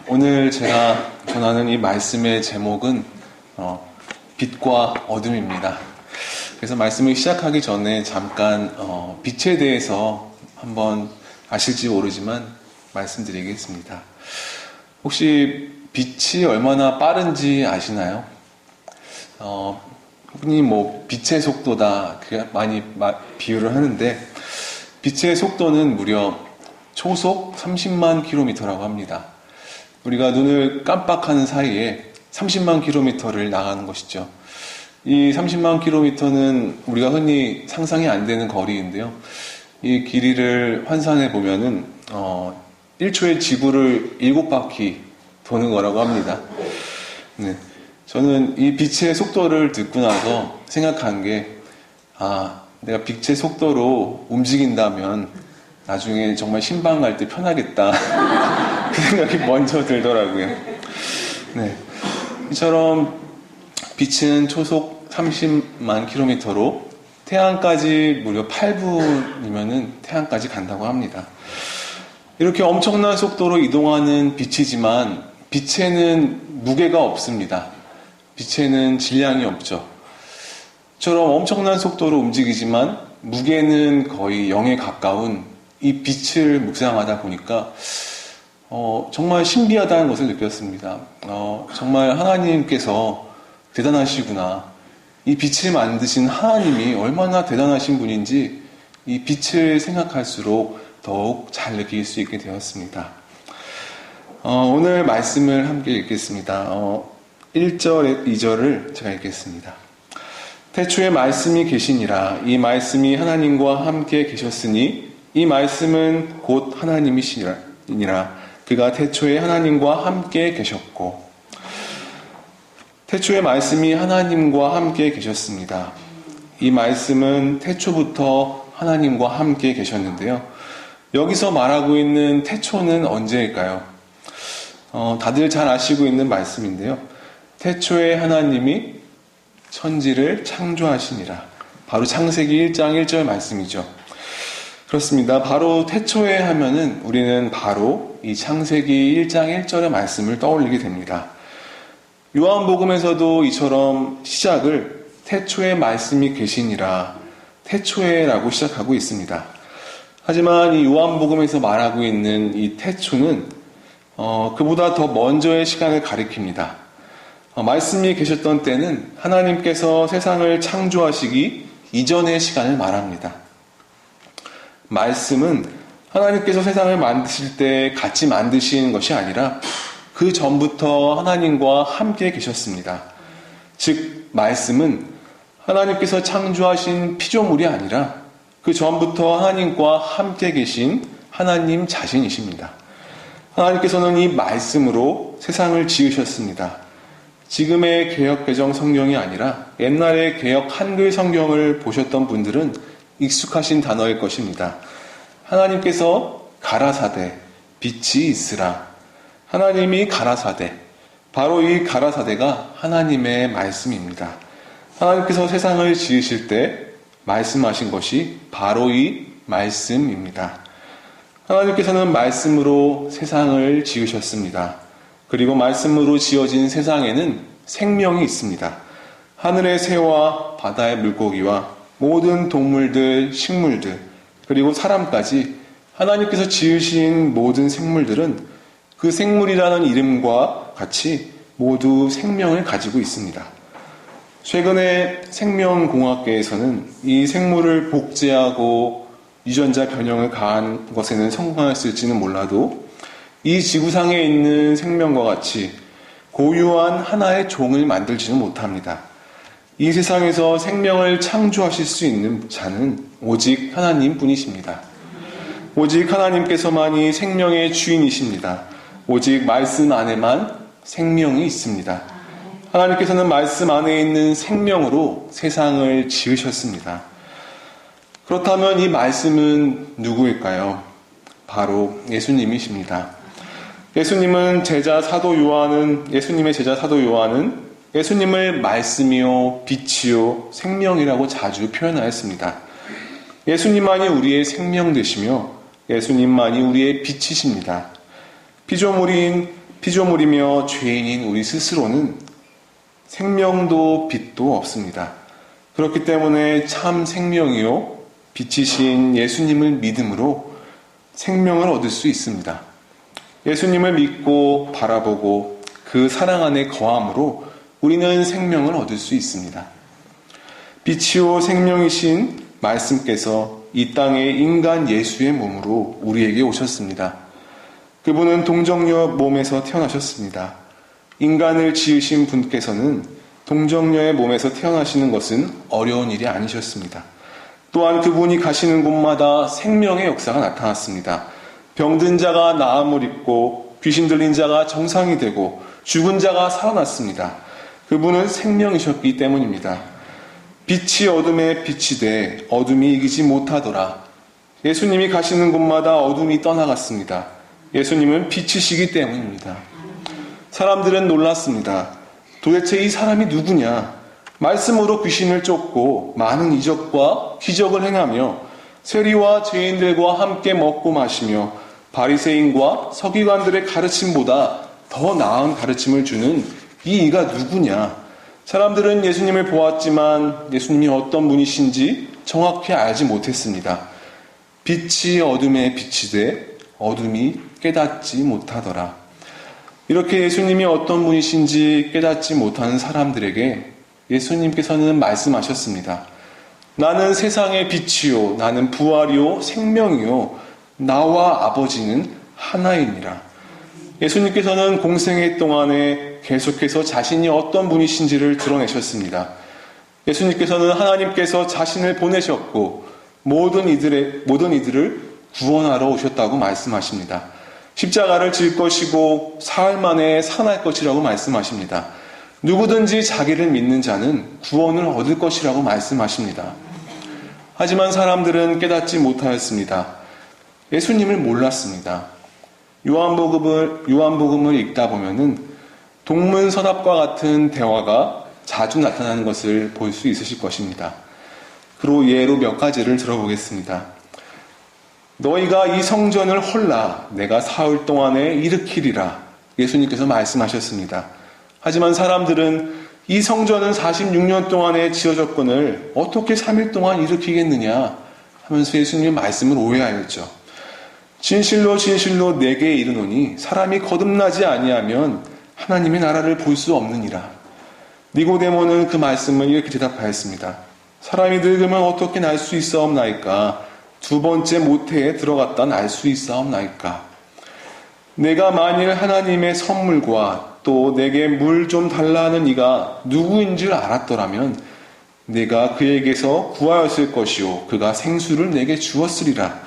오늘 제가 전하는 이 말씀의 제목은 빛과 어둠입니다. 그래서 말씀을 시작하기 전에 잠깐 빛에 대해서 한번 아실지 모르지만 말씀드리겠습니다. 혹시 빛이 얼마나 빠른지 아시나요? 흔히 빛의 속도다 많이 비유를 하는데, 빛의 속도는 무려 초속 30만 킬로미터라고 합니다. 우리가 눈을 깜빡하는 사이에 30만 킬로미터를 나가는 것이죠. 이 30만 킬로미터는 우리가 흔히 상상이 안 되는 거리인데요. 이 길이를 환산해 보면은 1초에 지구를 7바퀴 도는 거라고 합니다. 네. 저는 이 빛의 속도를 듣고 나서 생각한 게, 내가 빛의 속도로 움직인다면 나중에 정말 신방 갈 때 편하겠다. 그 생각이 먼저 들더라고요. 네. 이처럼 빛은 초속 30만 킬로미터로 태양까지 무려 8분이면은 태양까지 간다고 합니다. 이렇게 엄청난 속도로 이동하는 빛이지만 빛에는 무게가 없습니다. 빛에는 질량이 없죠. 이처럼 엄청난 속도로 움직이지만 무게는 거의 0에 가까운 이 빛을 묵상하다 보니까 정말 신비하다는 것을 느꼈습니다. 정말 하나님께서 대단하시구나. 이 빛을 만드신 하나님이 얼마나 대단하신 분인지 이 빛을 생각할수록 더욱 잘 느낄 수 있게 되었습니다. 오늘 말씀을 함께 읽겠습니다. 1절, 2절을 제가 읽겠습니다. 태초에 말씀이 계시니라. 이 말씀이 하나님과 함께 계셨으니 이 말씀은 곧 하나님이시니라. 그가 태초에 하나님과 함께 계셨고. 태초에 말씀이 하나님과 함께 계셨습니다. 이 말씀은 태초부터 하나님과 함께 계셨는데요. 여기서 말하고 있는 태초는 언제일까요? 다들 잘 아시고 있는 말씀인데요. 태초에 하나님이 천지를 창조하시니라. 바로 창세기 1장 1절 말씀이죠. 그렇습니다. 바로 태초에 하면은 우리는 바로 이 창세기 1장 1절의 말씀을 떠올리게 됩니다. 요한복음에서도 이처럼 시작을 태초에 말씀이 계시니라, 태초에라고 시작하고 있습니다. 하지만 이 요한복음에서 말하고 있는 이 태초는 그보다 더 먼저의 시간을 가리킵니다. 말씀이 계셨던 때는 하나님께서 세상을 창조하시기 이전의 시간을 말합니다. 말씀은 하나님께서 세상을 만드실 때 같이 만드신 것이 아니라 그 전부터 하나님과 함께 계셨습니다. 즉, 말씀은 하나님께서 창조하신 피조물이 아니라 그 전부터 하나님과 함께 계신 하나님 자신이십니다. 하나님께서는 이 말씀으로 세상을 지으셨습니다. 지금의 개역 개정 성경이 아니라 옛날의 개역 한글 성경을 보셨던 분들은 익숙하신 단어일 것입니다. 하나님께서 가라사대, 빛이 있으라. 하나님이 가라사대, 바로 이 가라사대가 하나님의 말씀입니다. 하나님께서 세상을 지으실 때 말씀하신 것이 바로 이 말씀입니다. 하나님께서는 말씀으로 세상을 지으셨습니다. 그리고 말씀으로 지어진 세상에는 생명이 있습니다. 하늘의 새와 바다의 물고기와 모든 동물들, 식물들, 그리고 사람까지 하나님께서 지으신 모든 생물들은 그 생물이라는 이름과 같이 모두 생명을 가지고 있습니다. 최근에 생명공학계에서는 이 생물을 복제하고 유전자 변형을 가한 것에는 성공했을지는 몰라도 이 지구상에 있는 생명과 같이 고유한 하나의 종을 만들지는 못합니다. 이 세상에서 생명을 창조하실 수 있는 자는 오직 하나님 뿐이십니다. 오직 하나님께서만이 생명의 주인이십니다. 오직 말씀 안에만 생명이 있습니다. 하나님께서는 말씀 안에 있는 생명으로 세상을 지으셨습니다. 그렇다면 이 말씀은 누구일까요? 바로 예수님이십니다. 예수님의 제자 사도 요한은 예수님을 말씀이요, 빛이요, 생명이라고 자주 표현하였습니다. 예수님만이 우리의 생명 되시며 예수님만이 우리의 빛이십니다. 피조물이며 죄인인 우리 스스로는 생명도 빛도 없습니다. 그렇기 때문에 참 생명이요 빛이신 예수님을 믿음으로 생명을 얻을 수 있습니다. 예수님을 믿고 바라보고 그 사랑 안에 거함으로 우리는 생명을 얻을 수 있습니다. 빛이요 생명이신 말씀께서 이 땅에 인간 예수의 몸으로 우리에게 오셨습니다. 그분은 동정녀 몸에서 태어나셨습니다. 인간을 지으신 분께서는 동정녀의 몸에서 태어나시는 것은 어려운 일이 아니셨습니다. 또한 그분이 가시는 곳마다 생명의 역사가 나타났습니다. 병든 자가 나음을 입고 귀신 들린 자가 정상이 되고 죽은 자가 살아났습니다. 그분은 생명이셨기 때문입니다. 빛이 어둠에 빛이 돼 어둠이 이기지 못하더라. 예수님이 가시는 곳마다 어둠이 떠나갔습니다. 예수님은 빛이시기 때문입니다. 사람들은 놀랐습니다. 도대체 이 사람이 누구냐? 말씀으로 귀신을 쫓고 많은 이적과 기적을 행하며 세리와 죄인들과 함께 먹고 마시며 바리새인과 서기관들의 가르침보다 더 나은 가르침을 주는 이가 누구냐? 사람들은 예수님을 보았지만 예수님이 어떤 분이신지 정확히 알지 못했습니다. 빛이 어둠에 빛이 돼 어둠이 깨닫지 못하더라. 이렇게 예수님이 어떤 분이신지 깨닫지 못하는 사람들에게 예수님께서는 말씀하셨습니다. 나는 세상의 빛이요 나는 부활이요 생명이요 나와 아버지는 하나이니라. 예수님께서는 공생애 동안에 계속해서 자신이 어떤 분이신지를 드러내셨습니다. 예수님께서는 하나님께서 자신을 보내셨고 모든 이들을 구원하러 오셨다고 말씀하십니다. 십자가를 질 것이고 사흘 만에 살아날 것이라고 말씀하십니다. 누구든지 자기를 믿는 자는 구원을 얻을 것이라고 말씀하십니다. 하지만 사람들은 깨닫지 못하였습니다. 예수님을 몰랐습니다. 요한복음을 읽다 보면은 동문서답과 같은 대화가 자주 나타나는 것을 볼 수 있으실 것입니다. 그리고 예로 몇 가지를 들어보겠습니다. 너희가 이 성전을 헐라 내가 사흘 동안에 일으키리라. 예수님께서 말씀하셨습니다. 하지만 사람들은 이 성전은 46년 동안에 지어졌거늘 어떻게 3일 동안 일으키겠느냐 하면서 예수님의 말씀을 오해하였죠. 진실로 진실로 내게 이르노니 사람이 거듭나지 아니하면 하나님의 나라를 볼 수 없느니라. 니고데모는 그 말씀을 이렇게 대답하였습니다. 사람이 늙으면 어떻게 날 수 있사옵나이까? 두 번째 모태에 들어갔다 날 수 있사옵나이까? 내가 만일 하나님의 선물과 또 내게 물 좀 달라 하는 이가 누구인 줄 알았더라면 내가 그에게서 구하였을 것이요 그가 생수를 내게 주었으리라.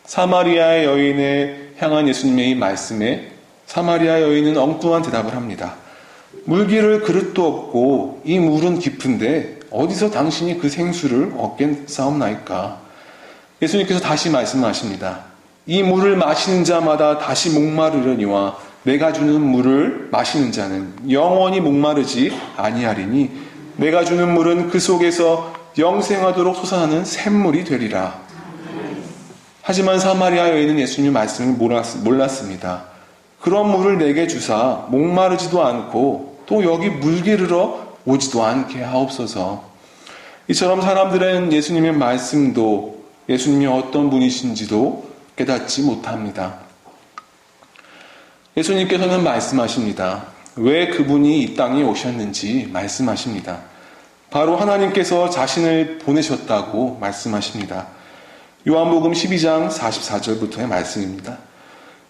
사마리아의 여인에 향한 예수님의 이 말씀에 사마리아 여인은 엉뚱한 대답을 합니다. 물기를 그릇도 없고 이 물은 깊은데 어디서 당신이 그 생수를 얻겠사옵나이까? 예수님께서 다시 말씀하십니다. 이 물을 마시는 자마다 다시 목마르려니와 내가 주는 물을 마시는 자는 영원히 목마르지 아니하리니 내가 주는 물은 그 속에서 영생하도록 솟아나는 샘물이 되리라. 하지만 사마리아 여인은 예수님의 말씀을 몰랐습니다. 그런 물을 내게 주사 목마르지도 않고 또 여기 물기르러 오지도 않게 하옵소서. 이처럼 사람들은 예수님의 말씀도 예수님이 어떤 분이신지도 깨닫지 못합니다. 예수님께서는 말씀하십니다. 왜 그분이 이 땅에 오셨는지 말씀하십니다. 바로 하나님께서 자신을 보내셨다고 말씀하십니다. 요한복음 12장 44절부터의 말씀입니다.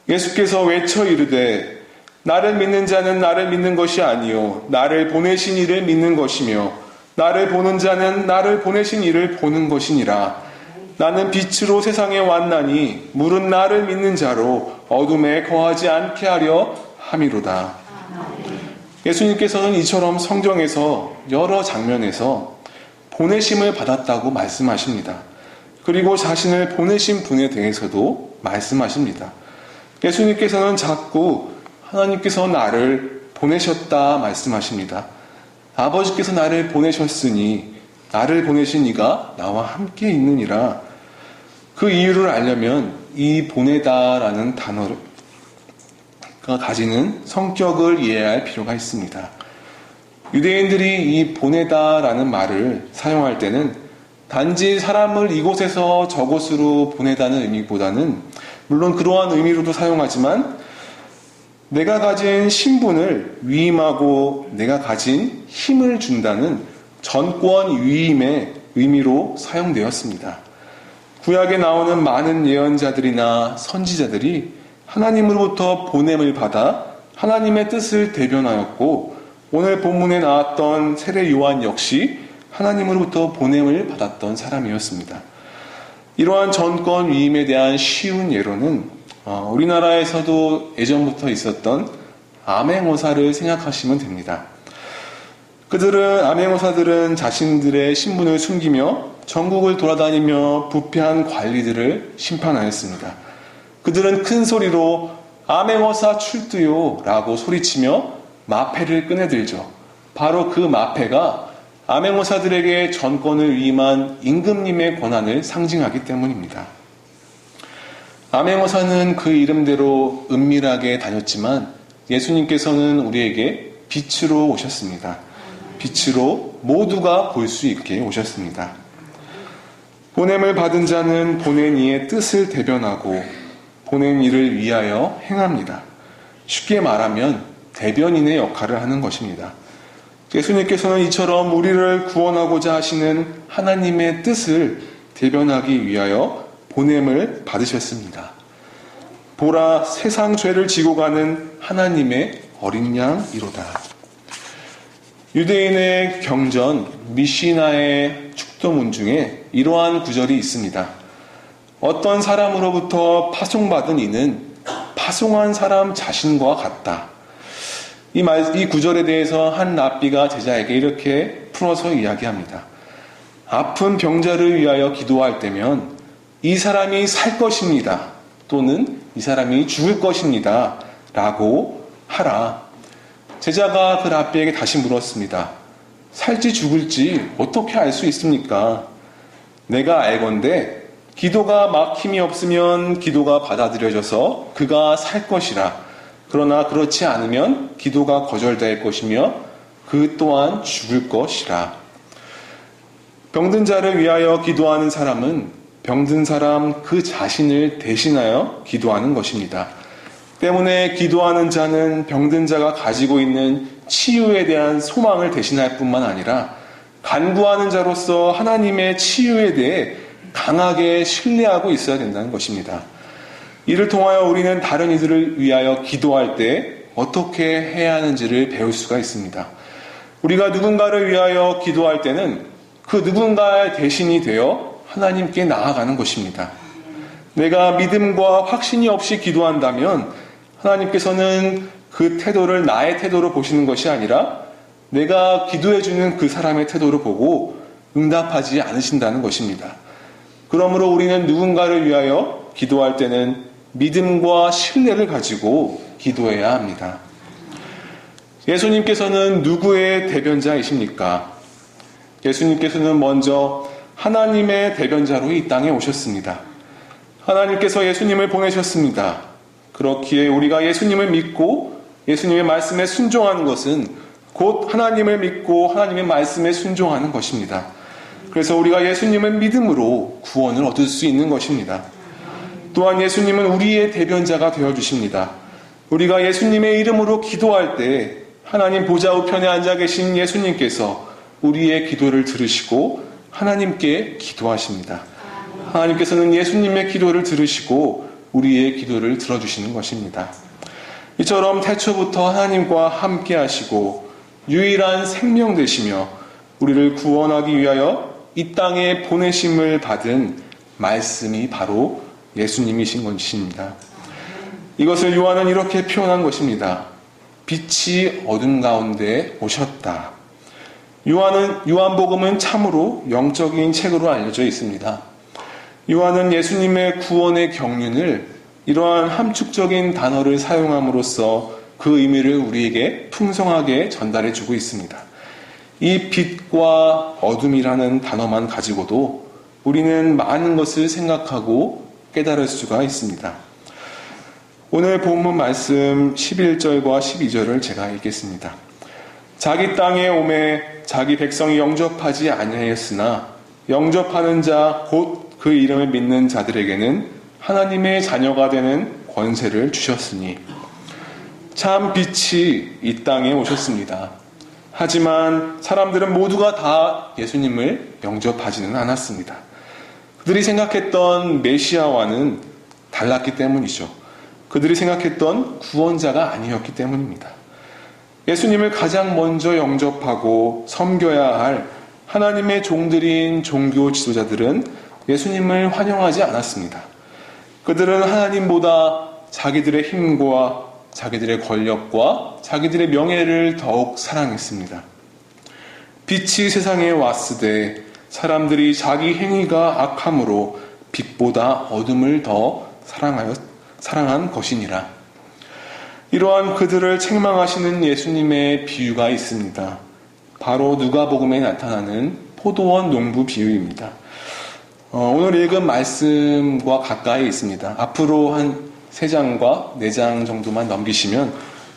예수께서 외쳐 이르되 나를 믿는 자는 나를 믿는 것이 아니요 나를 보내신 이를 믿는 것이며 나를 보는 자는 나를 보내신 이를 보는 것이니라. 나는 빛으로 세상에 왔나니 물은 나를 믿는 자로 어둠에 거하지 않게 하려 함이로다. 예수님께서는 이처럼 성경에서 여러 장면에서 보내심을 받았다고 말씀하십니다. 그리고 자신을 보내신 분에 대해서도 말씀하십니다. 예수님께서는 자꾸 하나님께서 나를 보내셨다 말씀하십니다. 아버지께서 나를 보내셨으니 나를 보내신 이가 나와 함께 있느니라. 그 이유를 알려면 이 보내다라는 가지는 성격을 이해할 필요가 있습니다. 유대인들이 이 보내다라는 말을 사용할 때는 단지 사람을 이곳에서 저곳으로 보내다는 의미보다는 물론 그러한 의미로도 사용하지만 내가 가진 신분을 위임하고 내가 가진 힘을 준다는 전권 위임의 의미로 사용되었습니다. 구약에 나오는 많은 예언자들이나 선지자들이 하나님으로부터 보냄을 받아 하나님의 뜻을 대변하였고 오늘 본문에 나왔던 세례 요한 역시 하나님으로부터 보냄을 받았던 사람이었습니다. 이러한 전권 위임에 대한 쉬운 예로는 우리나라에서도 예전부터 있었던 암행어사를 생각하시면 됩니다. 암행어사들은 자신들의 신분을 숨기며 전국을 돌아다니며 부패한 관리들을 심판하였습니다. 그들은 큰 소리로 암행어사 출두요 라고 소리치며 마패를 꺼내들죠. 바로 그 마패가 암행어사들에게 전권을 위임한 임금님의 권한을 상징하기 때문입니다. 암행어사는 그 이름대로 은밀하게 다녔지만 예수님께서는 우리에게 빛으로 오셨습니다. 빛으로 모두가 볼 수 있게 오셨습니다. 보냄을 받은 자는 보낸 이의 뜻을 대변하고 보낸 이를 위하여 행합니다. 쉽게 말하면 대변인의 역할을 하는 것입니다. 예수님께서는 이처럼 우리를 구원하고자 하시는 하나님의 뜻을 대변하기 위하여 보냄을 받으셨습니다. 보라, 세상 죄를 지고 가는 하나님의 어린 양이로다. 유대인의 경전 미시나의 축도문 중에 이러한 구절이 있습니다. 어떤 사람으로부터 파송받은 이는 파송한 사람 자신과 같다. 이 구절에 대해서 한 랍비가 제자에게 이렇게 풀어서 이야기합니다. 아픈 병자를 위하여 기도할 때면 이 사람이 살 것입니다. 또는 이 사람이 죽을 것입니다. 라고 하라. 제자가 그 랍비에게 다시 물었습니다. 살지 죽을지 어떻게 알 수 있습니까? 내가 알건대 기도가 막힘이 없으면 기도가 받아들여져서 그가 살 것이라. 그러나 그렇지 않으면 기도가 거절될 것이며 그 또한 죽을 것이라. 병든 자를 위하여 기도하는 사람은 병든 사람 그 자신을 대신하여 기도하는 것입니다. 때문에 기도하는 자는 병든 자가 가지고 있는 치유에 대한 소망을 대신할 뿐만 아니라 간구하는 자로서 하나님의 치유에 대해 강하게 신뢰하고 있어야 된다는 것입니다. 이를 통하여 우리는 다른 이들을 위하여 기도할 때 어떻게 해야 하는지를 배울 수가 있습니다. 우리가 누군가를 위하여 기도할 때는 그 누군가의 대신이 되어 하나님께 나아가는 것입니다. 내가 믿음과 확신이 없이 기도한다면 하나님께서는 그 태도를 나의 태도로 보시는 것이 아니라 내가 기도해주는 그 사람의 태도를 보고 응답하지 않으신다는 것입니다. 그러므로 우리는 누군가를 위하여 기도할 때는 믿음과 신뢰를 가지고 기도해야 합니다. 예수님께서는 누구의 대변자이십니까? 예수님께서는 먼저 하나님의 대변자로 이 땅에 오셨습니다. 하나님께서 예수님을 보내셨습니다. 그렇기에 우리가 예수님을 믿고 예수님의 말씀에 순종하는 것은 곧 하나님을 믿고 하나님의 말씀에 순종하는 것입니다. 그래서 우리가 예수님을 믿음으로 구원을 얻을 수 있는 것입니다. 또한 예수님은 우리의 대변자가 되어주십니다. 우리가 예수님의 이름으로 기도할 때 하나님 보좌 우편에 앉아 계신 예수님께서 우리의 기도를 들으시고 하나님께 기도하십니다. 하나님께서는 예수님의 기도를 들으시고 우리의 기도를 들어주시는 것입니다. 이처럼 태초부터 하나님과 함께 하시고 유일한 생명 되시며 우리를 구원하기 위하여 이 땅에 보내심을 받은 말씀이 바로 예수님이신 것입니다. 이것을 요한은 이렇게 표현한 것입니다. 빛이 어둠 가운데 오셨다. 요한복음은 참으로 영적인 책으로 알려져 있습니다. 요한은 예수님의 구원의 경륜을 이러한 함축적인 단어를 사용함으로써 그 의미를 우리에게 풍성하게 전달해 주고 있습니다. 이 빛과 어둠이라는 단어만 가지고도 우리는 많은 것을 생각하고 깨달을 수가 있습니다. 오늘 본문 말씀 11절과 12절을 제가 읽겠습니다. 자기 땅에 오매 자기 백성이 영접하지 아니하였으나 영접하는 자 곧 그 이름을 믿는 자들에게는 하나님의 자녀가 되는 권세를 주셨으니 참 빛이 이 땅에 오셨습니다. 하지만 사람들은 모두가 다 예수님을 영접하지는 않았습니다. 그들이 생각했던 메시아와는 달랐기 때문이죠. 그들이 생각했던 구원자가 아니었기 때문입니다. 예수님을 가장 먼저 영접하고 섬겨야 할 하나님의 종들인 종교 지도자들은 예수님을 환영하지 않았습니다. 그들은 하나님보다 자기들의 힘과 자기들의 권력과 자기들의 명예를 더욱 사랑했습니다. 빛이 세상에 왔으되 사람들이 자기 행위가 악함으로 빛보다 어둠을 더 사랑한 것이니라. 이러한 그들을 책망하시는 예수님의 비유가 있습니다. 바로 누가복음에 나타나는 포도원 농부 비유입니다. 오늘 읽은 말씀과 가까이 있습니다. 앞으로 한 3장과 4장 정도만 넘기시면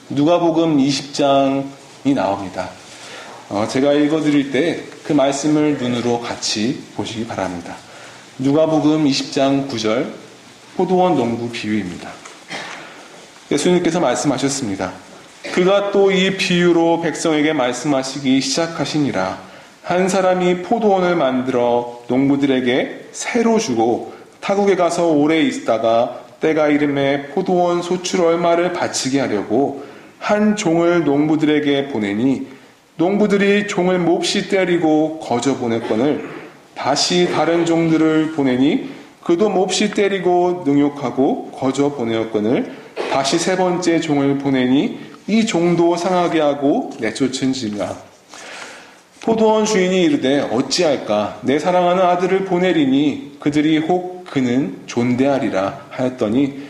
누가복음 20장이 나옵니다. 제가 읽어드릴 때 그 말씀을 눈으로 같이 보시기 바랍니다. 누가복음 20장 9절 포도원 농부 비유입니다. 예수님께서 말씀하셨습니다. 그가 또 이 비유로 백성에게 말씀하시기 시작하시니라. 한 사람이 포도원을 만들어 농부들에게 새로 주고 타국에 가서 오래 있다가 때가 이름에 포도원 소출 얼마를 바치게 하려고 한 종을 농부들에게 보내니 농부들이 종을 몹시 때리고 거저 보냈거늘 다시 다른 종들을 보내니 그도 몹시 때리고 능욕하고 거저 보내었거늘 다시 3번째 종을 보내니 이 종도 상하게 하고 내쫓은지라. 포도원 주인이 이르되 어찌할까 내 사랑하는 아들을 보내리니 그들이 혹 그는 존대하리라 하였더니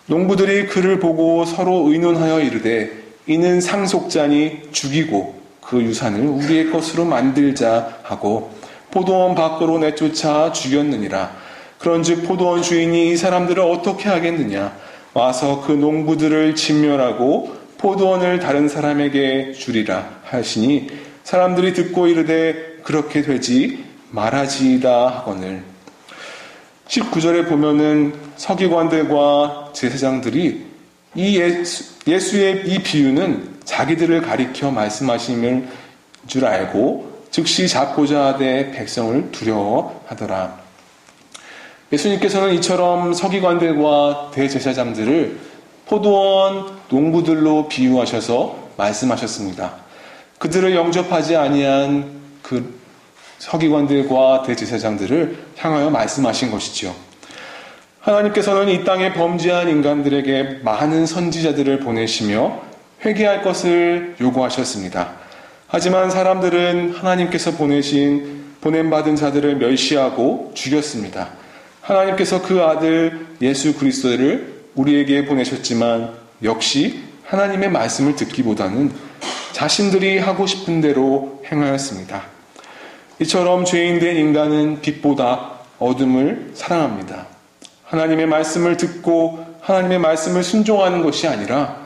농부들이 그를 보고 서로 의논하여 이르되 이는 상속자니 죽이고 그 유산을 우리의 것으로 만들자 하고 포도원 밖으로 내쫓아 죽였느니라. 그런즉 포도원 주인이 이 사람들을 어떻게 하겠느냐. 와서 그 농부들을 진멸하고 포도원을 다른 사람에게 주리라 하시니 사람들이 듣고 이르되 그렇게 되지 말아지이다 하거늘. 19절에 보면은 서기관들과 제사장들이 이 예수의 이 비유는 자기들을 가리켜 말씀하심을 줄 알고 즉시 잡고자 하되 백성을 두려워하더라. 예수님께서는 이처럼 서기관들과 대제사장들을 포도원 농부들로 비유하셔서 말씀하셨습니다. 그들을 영접하지 아니한 그 서기관들과 대제사장들을 향하여 말씀하신 것이지요. 하나님께서는 이 땅에 범죄한 인간들에게 많은 선지자들을 보내시며 회개할 것을 요구하셨습니다. 하지만 사람들은 하나님께서 보냄받은 자들을 멸시하고 죽였습니다. 하나님께서 그 아들 예수 그리스도를 우리에게 보내셨지만 역시 하나님의 말씀을 듣기보다는 자신들이 하고 싶은 대로 행하였습니다. 이처럼 죄인된 인간은 빛보다 어둠을 사랑합니다. 하나님의 말씀을 듣고 하나님의 말씀을 순종하는 것이 아니라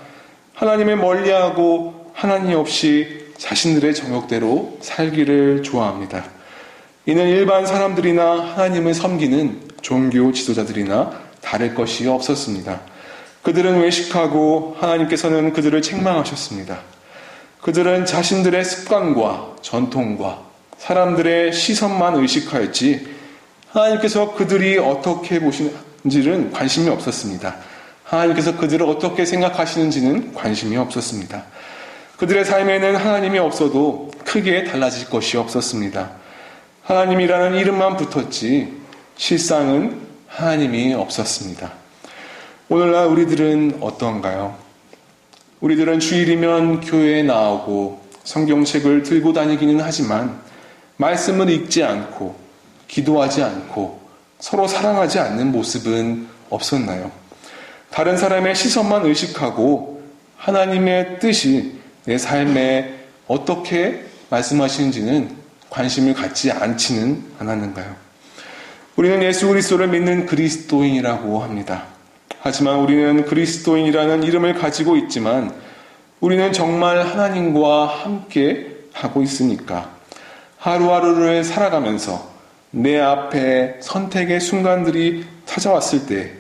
하나님을 멀리하고 하나님 없이 자신들의 정욕대로 살기를 좋아합니다. 이는 일반 사람들이나 하나님을 섬기는 종교 지도자들이나 다를 것이 없었습니다. 그들은 외식하고 하나님께서는 그들을 책망하셨습니다. 그들은 자신들의 습관과 전통과 사람들의 시선만 의식하였지 하나님께서 그들이 어떻게 보시는지는 관심이 없었습니다. 하나님께서 그들을 어떻게 생각하시는지는 관심이 없었습니다. 그들의 삶에는 하나님이 없어도 크게 달라질 것이 없었습니다. 하나님이라는 이름만 붙었지 실상은 하나님이 없었습니다. 오늘날 우리들은 어떤가요? 우리들은 주일이면 교회에 나오고 성경책을 들고 다니기는 하지만 말씀을 읽지 않고 기도하지 않고 서로 사랑하지 않는 모습은 없었나요? 다른 사람의 시선만 의식하고 하나님의 뜻이 내 삶에 어떻게 말씀하시는지는 관심을 갖지 않지는 않았는가요? 우리는 예수 그리스도를 믿는 그리스도인이라고 합니다. 하지만 우리는 그리스도인이라는 이름을 가지고 있지만 우리는 정말 하나님과 함께 하고 있으니까 하루하루를 살아가면서 내 앞에 선택의 순간들이 찾아왔을 때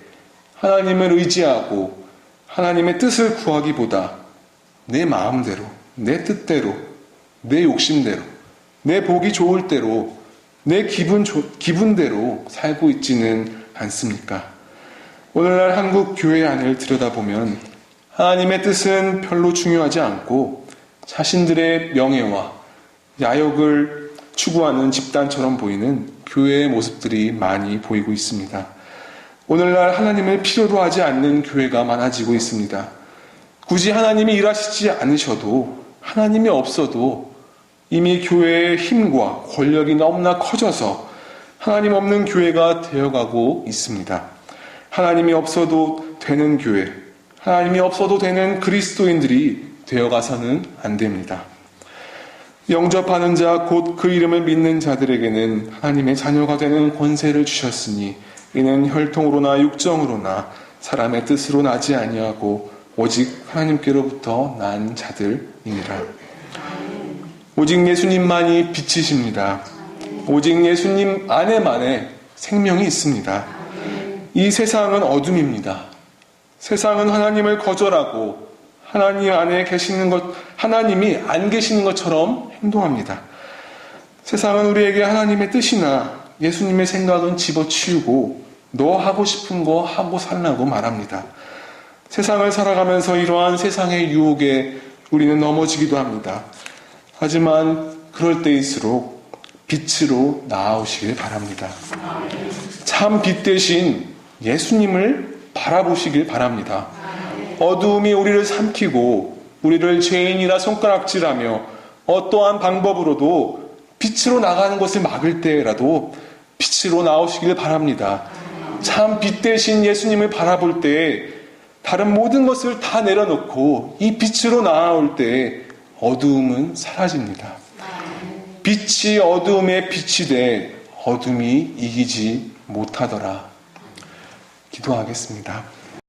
하나님을 의지하고 하나님의 뜻을 구하기보다 내 마음대로, 내 뜻대로, 내 욕심대로, 내 보기 좋을 대로, 내 기분대로 살고 있지는 않습니까? 오늘날 한국 교회 안을 들여다보면 하나님의 뜻은 별로 중요하지 않고 자신들의 명예와 야욕을 추구하는 집단처럼 보이는 교회의 모습들이 많이 보이고 있습니다. 오늘날 하나님을 필요로 하지 않는 교회가 많아지고 있습니다. 굳이 하나님이 일하시지 않으셔도 하나님이 없어도 이미 교회의 힘과 권력이 너무나 커져서 하나님 없는 교회가 되어가고 있습니다. 하나님이 없어도 되는 교회, 하나님이 없어도 되는 그리스도인들이 되어가서는 안 됩니다. 영접하는 자, 곧 그 이름을 믿는 자들에게는 하나님의 자녀가 되는 권세를 주셨으니 이는 혈통으로나 육정으로나 사람의 뜻으로 나지 아니하고 오직 하나님께로부터 난 자들이니라. 오직 예수님만이 빛이십니다. 오직 예수님 안에만의 생명이 있습니다. 이 세상은 어둠입니다. 세상은 하나님을 거절하고 하나님 안에 계시는 것, 하나님이 안 계시는 것처럼 행동합니다. 세상은 우리에게 하나님의 뜻이나 예수님의 생각은 집어치우고 너 하고 싶은 거 하고 살라고 말합니다. 세상을 살아가면서 이러한 세상의 유혹에 우리는 넘어지기도 합니다. 하지만 그럴 때일수록 빛으로 나아오시길 바랍니다. 참 빛 대신 예수님을 바라보시길 바랍니다. 어두움이 우리를 삼키고 우리를 죄인이라 손가락질하며 어떠한 방법으로도 빛으로 나가는 것을 막을 때라도 빛으로 나오시길 바랍니다. 참 빛 대신 예수님을 바라볼 때 다른 모든 것을 다 내려놓고 이 빛으로 나아올 때 어두움은 사라집니다. 빛이 어두움에 빛이 돼 어둠이 이기지 못하더라. 기도하겠습니다.